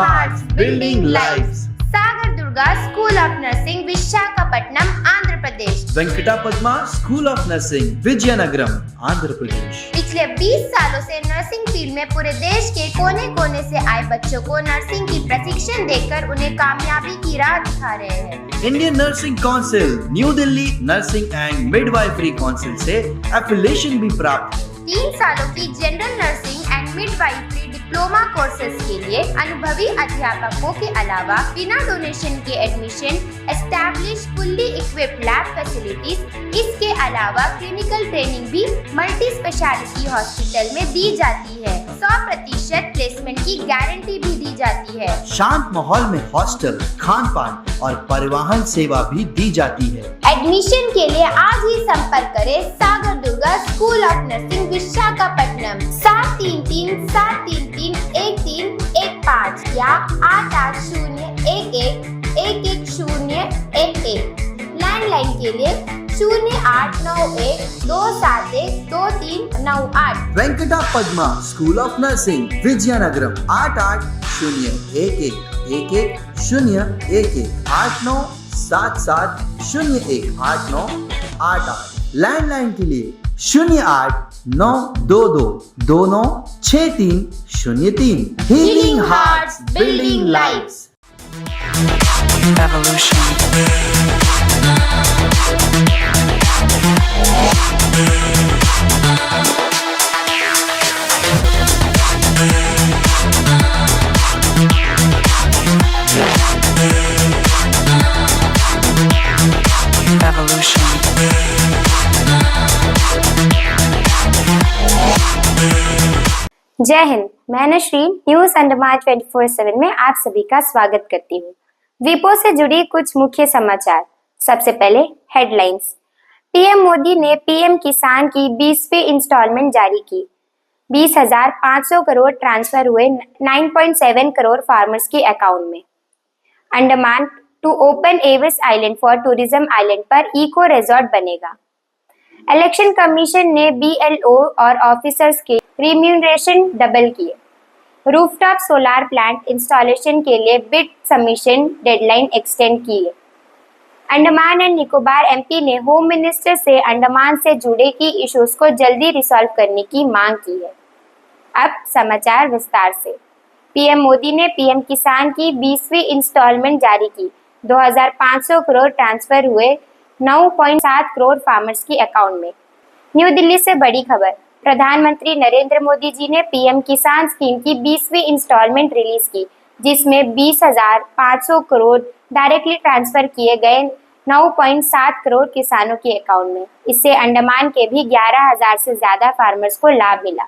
hearts, building lives. Sagar Durga school of nursing Visakhapatnam Andhra Pradesh. Venkatapadma school of nursing Vizianagaram Andhra Pradesh. पिछले 20 सालों से नर्सिंग फील्ड में पूरे देश के कोने कोने से आए बच्चों को नर्सिंग की प्रशिक्षण देकर उन्हें कामयाबी की राह दिखा रहे हैं। Indian nursing council, new Delhi nursing and midwifery council से एफिलिएशन भी प्राप्त है। 3 सालों की general nursing and midwifery diploma courses के लिए अनुभवी अध्यापकों के अलावा बिना डोनेशन के admission, establish fully equipped lab facilities. इसके अलावा क्लिनिकल ट्रेनिंग भी मल्टी स्पेशलिटी हॉस्पिटल में दी जाती है। 100% प्लेसमेंट की गारंटी भी दी जाती है। शांत माहौल में हॉस्टल, खान पान और परिवहन सेवा भी दी जाती है। एडमिशन के लिए आज ही संपर्क करें Sagar Durga school of nursing Visakhapatnam 7337331315 या 8801111011। लैंडलाइन के लिए 0891271239 Venkatapadma school of nursing Vizianagaram 8801111011 8977018988। Landline के लिए 089222296303। Healing hearts, building lives. Evolution. Evolution. जय हिंद। मैं नशरीन न्यूज अंडमान 24/7 में आप सभी का स्वागत करती हूँ। विपो से जुड़ी कुछ मुख्य समाचार। सबसे पहले हेडलाइंस। पीएम मोदी ने पीएम किसान की 20वीं इंस्टॉलमेंट जारी की। 20,500 करोड़ ट्रांसफर हुए 9.7 करोड़ फार्मर्स के अकाउंट में। Andaman to open Avis island for tourism island पर इको रिजॉर्ट बनेगा। इलेक्शन कमीशन ने बीएलओ और ऑफिसर्स के रिम्यूनरेशन डबल किए। रूफटॉप सोलार प्लांट इंस्टॉलेशन के लिए बिड सबमिशन डेडलाइन एक्सटेंड की है। अंडमान एंड निकोबार एमपी ने होम मिनिस्टर से अंडमान से जुड़े की इश्यूज को जल्दी रिसॉल्व करने की मांग की है। अब समाचार विस्तार से। पीएम मोदी ने पीएम किसान की 20वीं इंस्टॉलमेंट जारी की। 2,500 करोड़ ट्रांसफर हुए 9.7 करोड़ फार्मर्स के अकाउंट में। न्यू दिल्ली से बड़ी खबर। प्रधानमंत्री नरेंद्र मोदी जी ने पीएम किसान स्कीम की 20वीं इंस्टॉलमेंट रिलीज की, जिसमें 20,500 करोड़ डायरेक्टली ट्रांसफर किए गए 9.7 करोड़ किसानों के अकाउंट में। इससे अंडमान के भी 11,000 से ज्यादा फार्मर्स को लाभ मिला।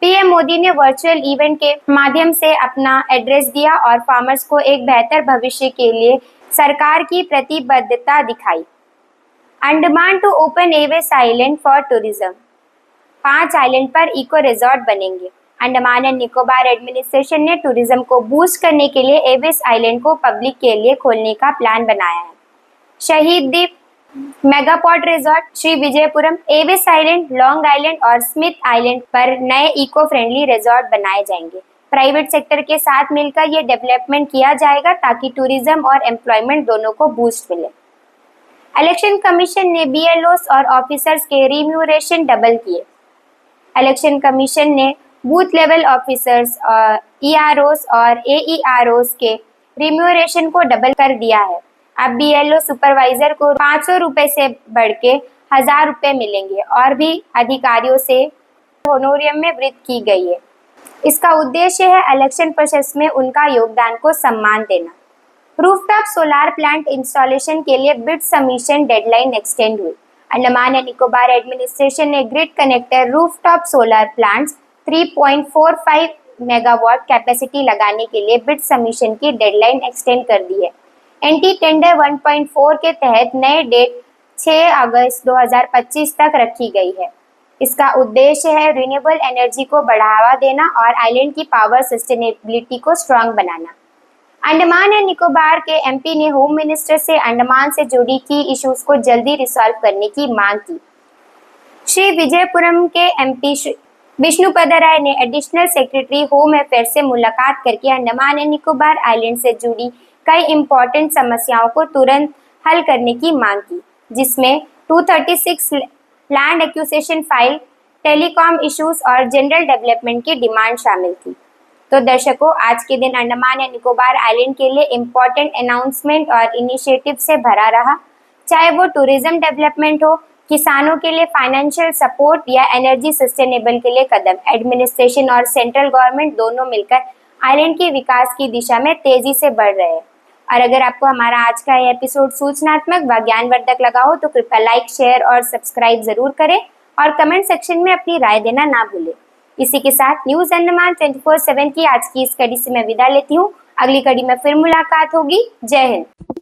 पीएम मोदी ने वर्चुअल इवेंट के माध्यम से अपना एड्रेस दिया और फार्मर्स को एक बेहतर भविष्य के लिए सरकार की प्रतिबद्धता दिखाई। Andaman to open Avis island for tourism. 5 island पर इको रिजॉर्ट बनेंगे। अंडमान एंड निकोबार एडमिनिस्ट्रेशन ने टूरिज्म को बूस्ट करने के लिए एविस आइलैंड को पब्लिक के लिए खोलने का प्लान बनाया है। Shaheed Dweep, Megapod Resort, Shri Vijayapuram, Avis Island, Long Island और स्मिथ आइलैंड पर नए इको फ्रेंडली रिजॉर्ट बनाए जाएंगे। प्राइवेट सेक्टर के साथ मिलकर ये डेवलपमेंट किया जाएगा ताकि टूरिज्म और एम्प्लॉयमेंट दोनों को बूस्ट मिले। इलेक्शन कमीशन ने बीएलओस और ऑफिसर्स के रिम्यूनरेशन डबल किए। इलेक्शन कमीशन ने बूथ लेवल ऑफिसर्स, ईआरओस और एईआरओस के रिम्यूनरेशन को डबल कर दिया है। अब बीएलओ सुपरवाइजर को 500 रुपए से बढ़ के 1,000 रुपए मिलेंगे और भी अधिकारियों से होनोरियम में वृद्धि की गई है। इसका उद्देश्य है इलेक्शन प्रोसेस में उनका योगदान को सम्मान देना। रूफटॉप सोलार प्लांट इंस्टॉलेशन के लिए बिड सबमिशन डेडलाइन एक्सटेंड हुई। अंडमान एंड निकोबार एडमिनिस्ट्रेशन ने grid connector rooftop solar plants 3.45 megawatt capacity लगाने के लिए बिड सबमिशन की डेडलाइन एक्सटेंड कर दी है। एंटी टेंडर 1.4 के तहत नए डेट 6 अगस्त 2025 तक रखी गई है। इसका उद्देश्य है रिन्यूएबल एनर्जी को बढ़ावा देना और आइलैंड की पावर सस्टेनेबिलिटी को strong banana. Andaman and Nicobar के एमपी ने होम मिनिस्टर से अंडमान से जुड़ी की इश्यूज को जल्दी रिसॉल्व करने की मांग की। श्री विजयपुरम के एमपी विष्णुपद राय ने एडिशनल सेक्रेटरी होम अफेयर से मुलाकात करके अंडमान एंड निकोबार आइलैंड से जुड़ी कई इंपॉर्टेंट समस्याओं को तुरंत हल करने की मांग की, जिसमें 236 land acquisition file, telecom issues और जनरल डेवलपमेंट की डिमांड शामिल थी। तो दर्शकों, आज के दिन अंडमान एंड निकोबार आइलैंड के लिए इम्पोर्टेंट अनाउंसमेंट और इनिशिएटिव से भरा रहा, चाहे वो टूरिज्म डेवलपमेंट हो, किसानों के लिए फाइनेंशियल सपोर्ट या एनर्जी सस्टेनेबल के लिए कदम। एडमिनिस्ट्रेशन और सेंट्रल गवर्नमेंट दोनों मिलकर आइलैंड के विकास की दिशा में तेजी से बढ़ रहे हैं। और अगर आपको हमारा आज का यह एपिसोड सूचनात्मक व ज्ञानवर्धक लगा हो तो कृपया लाइक, शेयर और सब्सक्राइब जरूर करें और कमेंट सेक्शन में अपनी राय देना ना भूलें। इसी के साथ न्यूज अंडमान 24/7 की आज की इस कड़ी से मैं विदा लेती हूँ। अगली कड़ी में फिर मुलाकात होगी। जय हिंद।